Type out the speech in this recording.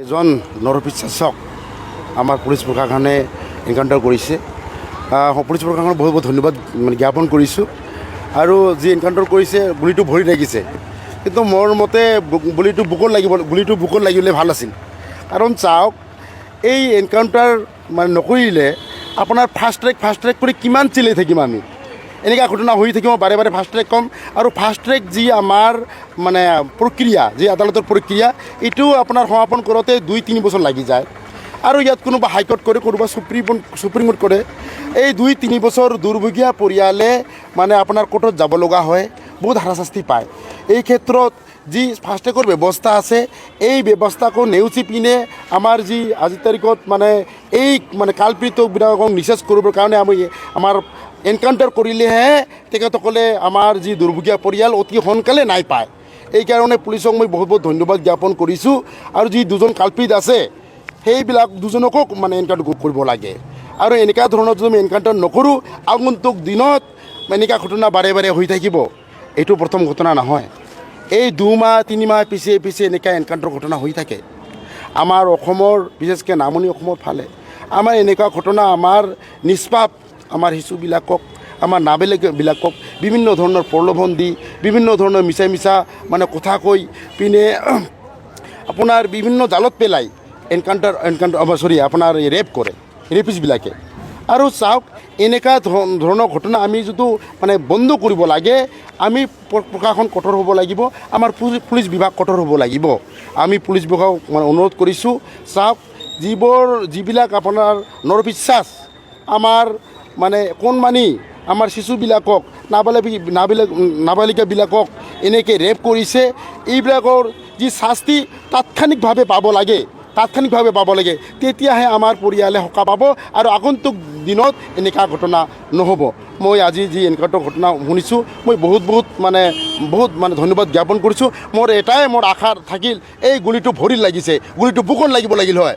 এজন নৰবিশ্বাসক আমাৰ পুলিচ প্ৰশাসনে এনকাউণ্টাৰ কৰিছে। পুলিচ প্ৰশাসনক বহুত বহুত ধন্যবাদ জ্ঞাপন কৰিছোঁ। আৰু যি এনকাউণ্টাৰ কৰিছে গুলিটো ভৰি লাগিছে, কিন্তু মোৰ মতে গুলিটো বুকুত লাগিলে ভাল আছিল। কাৰণ চাওক, এই এনকাউণ্টাৰ নকৰিলে আপোনাৰ ফাষ্ট ট্ৰেক কৰি কিমান চিলাই থাকিম আমি। এনেকুৱা ঘটনা হৈ থাকিব, বাৰে বাৰে ফাষ্ট ট্ৰেক ক'ম। আৰু ফাষ্ট ট্ৰেক যি আমাৰ প্ৰক্ৰিয়া, যি আদালতৰ প্ৰক্ৰিয়া, এইটো আপোনাৰ সমাপন কৰোঁতে 2-3 বছৰ লাগি যায়। আৰু ইয়াত কোনোবা হাইকোৰ্ট কৰে, কোনোবা সুপ্ৰিম কোৰ্ট কৰে। এই 2-3 বছৰ দুৰ্ভগীয়া পৰিয়ালে আপোনাৰ কোৰ্টত যাব লগা হয়, বহুত হাৰাশাস্তি পায়। এই ক্ষেত্ৰত যি ফাষ্ট ট্ৰেকৰ ব্যৱস্থা আছে, এই ব্যৱস্থাকো নেওচি পিনে আমাৰ যি আজিৰ তাৰিখত এই কালপৃতবিলাকক নিচেজ কৰিবৰ কাৰণে আমাৰ এনকাউণ্টাৰ কৰিলেহে তেখেতসকলে আমাৰ যি দুৰ্ভগীয়া পৰিয়াল অতি সোনকালে নাই পায়। এইকাৰণে পুলিচক মই বহুত বহুত ধন্যবাদ জ্ঞাপন কৰিছোঁ। আৰু যি দুজন কালপিত আছে, সেইবিলাক দুজনকো এনকাউণ্টাৰ কৰিব লাগে। আৰু এনেকুৱা ধৰণৰ যদি আমি এনকাউণ্টাৰ নকৰোঁ, আগন্তুক দিনত এনেকুৱা ঘটনা বাৰে বাৰে হৈ থাকিব। এইটো প্ৰথম ঘটনা নহয়। এই 2-3 মাহ পিছে এনেকুৱা এনকাউণ্টাৰ ঘটনা হৈ থাকে আমাৰ অসমৰ, বিশেষকৈ নামনি অসমৰ ফালে। আমাৰ এনেকুৱা ঘটনা আমাৰ নিষ্পাপ আমাৰ শিশুবিলাকক, আমাৰ নাবালিকাবিলাকক বিভিন্ন ধৰণৰ প্ৰলোভন দি, বিভিন্ন ধৰণৰ মিছা কথা কৈ পিনে আপোনাৰ বিভিন্ন জালত পেলাই আপোনাৰ ৰেপ কৰে ৰেপিষ্টবিলাকে। আৰু চাওক, এনেকুৱা ধৰণৰ ঘটনা আমি যিটো বন্ধ কৰিব লাগে, আমি প্ৰশাসন কঠোৰ হ'ব লাগিব, আমাৰ পুলিচ বিভাগ কঠোৰ হ'ব লাগিব। আমি পুলিচ বিভাগক অনুৰোধ কৰিছোঁ, চাওক, যিবিলাক আপোনাৰ নৰবিশ্বাস আমাৰ কণমানি আমাৰ শিশুবিলাকক, নাবালিকাবিলাকক এনেকৈ ৰেপ কৰিছে, এইবিলাকৰ যি শাস্তি তাৎক্ষণিকভাৱে পাব লাগে, তেতিয়াহে আমাৰ পৰিয়ালে সকাহ পাব আৰু আগন্তুক দিনত এনেকুৱা ঘটনা নহ'ব। মই আজি যি এনকাউণ্টাৰ ঘটনা শুনিছোঁ, মই বহুত ধন্যবাদ জ্ঞাপন কৰিছোঁ। মোৰ আশা থাকিল, এই গুলিটো ভৰিত লাগিছে, গুলিটো বুকুত লাগিব লাগিল হয়।